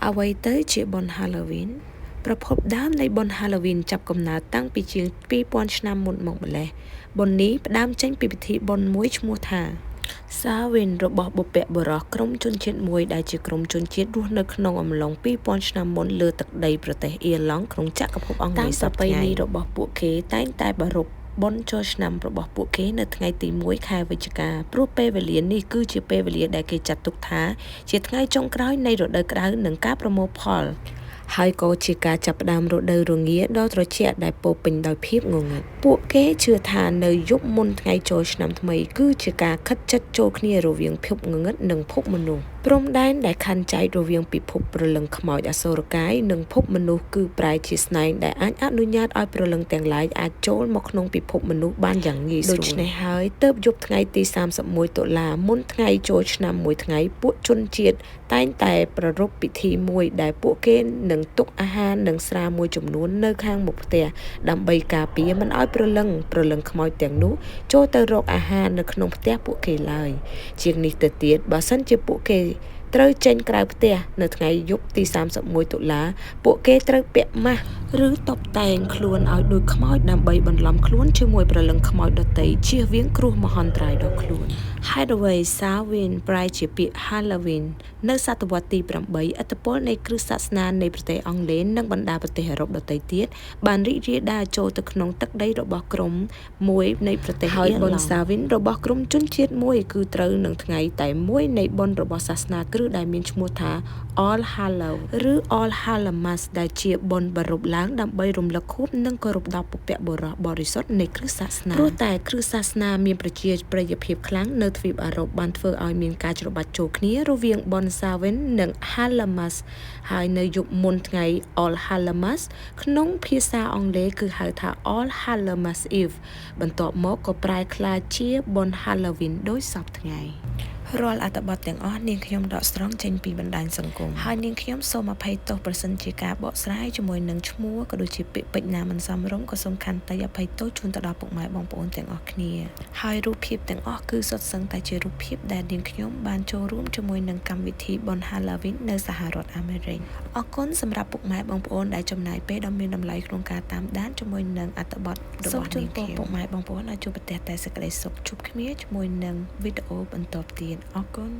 អ្វីទៅជាបុណ្យ Halloween ប្រភពដើមនៃបុណ្យ Halloween ចាប់កំណើតតាំងពីជាង 2000 ឆ្នាំមុនមកម្ល៉េះបុណ្យនេះផ្ដើមចេញពីពិធីបុណ្យមួយឈ្មោះថា Samhain របស់បុព្វបុរសក្រុមជនជាតិមួយដែលជាក្រុមជនជាតិរស់នៅក្នុងអំឡុង 2000 ឆ្នាំមុនលើទឹកដីប្រទេសអ៊ីឡង់ក្នុងចក្រភពអង់គ្លេសសព្វថ្ងៃរបស់ពួកគេតែងតែប្រារព្ធបុណ្យចូលឆ្នាំរបស់ពួកគេនៅថ្ងៃទី 1 ខែវិច្ឆិកាព្រោះពេលវេលានេះគឺជាពេលវេលាដែលគេចាត់ទុកថាជាថ្ងៃចុងក្រោយនៃរដូវក្តៅនិងការប្រមូលផលហើយក៏ជាការចាប់ផ្ដើមរដូវរងាដ៏ត្រជាក់ដែលពោរពេញដោយភាពងងឹតពួកគេជឿថានៅយប់មុនថ្ងៃចូលឆ្នាំថ្មីគឺជាការខិតជិតចូលគ្នារវាងភពងងឹតនិងភពមនុស្សព្រំដែនដែលខណ្ឌចែករវាងពិភពព្រលឹងខ្មោចអសុរកាយនិងភពមនុស្សគឺប្រែជាស្នែងដែលអាចអនុញ្ញាតឲ្យព្រលឹងទាំងឡាយអាចចូលមកក្នុងពិភពមនុស្សបានយ៉ាងងាយស្រួលដូច្នេះហើយទើបយប់ថ្ងៃទី 31 តុលាមុនថ្ងៃចូលឆ្នាំមួយថ្ងៃពួកជនជាតិតែងតែប្រារព្ធពិធីមួយដែលពួកគេនឹងទុកអាហារនិងស្រាមួយចំនួននៅខាងមុខផ្ទះដើម្បីការពារមិនឲ្យព្រលឹងខ្មោចទាំងនោះចូលទៅរកអាហារនៅក្នុងផ្ទះពួកគេឡើយជាងនេះទៅទៀតបើសិនជាពួកគេត្រូវចេញក្រៅផ្ទះនៅថ្ងៃយប់ទី 31 តុលាពួកគេត្រូវពាក់ម៉ាស់ឬតុបតែងខ្លួនឲ្យដូចខ្មោចដើម្បីបន្លំខ្លួនជាមួយព្រលឹងខ្មោចដទៃជៀសវាងគ្រោះមហន្តរាយដល់ខ្លួនហេតុអ្វី Samhain ប្រែជាពាក្យ Halloween នៅសតវត្សទី 8 ឥទ្ធិពលនៃគ្រឹះសាសនានៃប្រទេសអង់គ្លេសនិងបណ្ដាប្រទេសអឺរ៉ុបដទៃទៀតបានរីករាលដាលចូលទៅក្នុងទឹកដីរបស់ក្រុមមួយនៃប្រទេសហើយបុណ្យ Samhain របស់ក្រុមជនជាតិមួយគឺត្រូវនឹងថ្ងៃតែមួយនៃបុណ្យរបស់សាសនាគ្រឹះដែលមានឈ្មោះថា All Hallows ឬ All Hallowmas ដែលជាបុណ្យប្រារព្ធឡើងដើម្បីរំលឹកខួបនិងគោរពដល់បុព្វបុរសបរិសុទ្ធនៃគ្រឹះសាសនាព្រោះតែគ្រឹះសាសនាមានប្រជាប្រិយភាពខ្លាំងនៅទ្វីបអឺរ៉ុបបានធ្វើឲ្យមានការច្របាច់ចូលគ្នារវាងបុណ្យ Samhain និង Hallowmas ហើយនៅយប់មុនថ្ងៃ All Hallowmas ក្នុងភាសាអង់គ្លេសគឺហៅថា All Hallowmas Eve បន្ទាប់មកក៏ប្រែក្លាយជាបុណ្យ Halloween ដោយសពថ្ងៃរាល់អត្ថបទទាំងអស់នាងខ្ញុំដកស្រង់ចេញពីបណ្ដាញសង្គមហើយនាងខ្ញុំសូមអភ័យទោសប្រសិនជាការបកស្រាយជាមួយនឹងឈ្មោះក៏ដូចជាពាក្យពេចន៍ណាមិនសមរម្យក៏សូមខន្តីអភ័យទោសជូនទៅដល់ពុកម៉ែបងប្អូនទាំងអស់គ្នាហើយរូបភាពទាំងអស់គឺសុទ្ធសឹងតែជារូបភាពដែលនាងខ្ញុំបានចូលរួមជាមួយនឹងកម្មវិធីបុណ្យ Halloween នៅសហរដ្ឋអាមេរិកអរគុណសម្រាប់ពុកម៉ែបងប្អូនដែលចំណាយពេលដ៏មានតម្លៃក្នុងការតាមដានជាមួយនឹងអត្ថបទរបស់នាងខ្ញុំពុកម៉ែបងប្អូនឲ្យជួបប្រទះតែសេចក្តីសុខជួបគ្នាជាមួយនឹងវីដេអូបន្តទៀតអរគុណ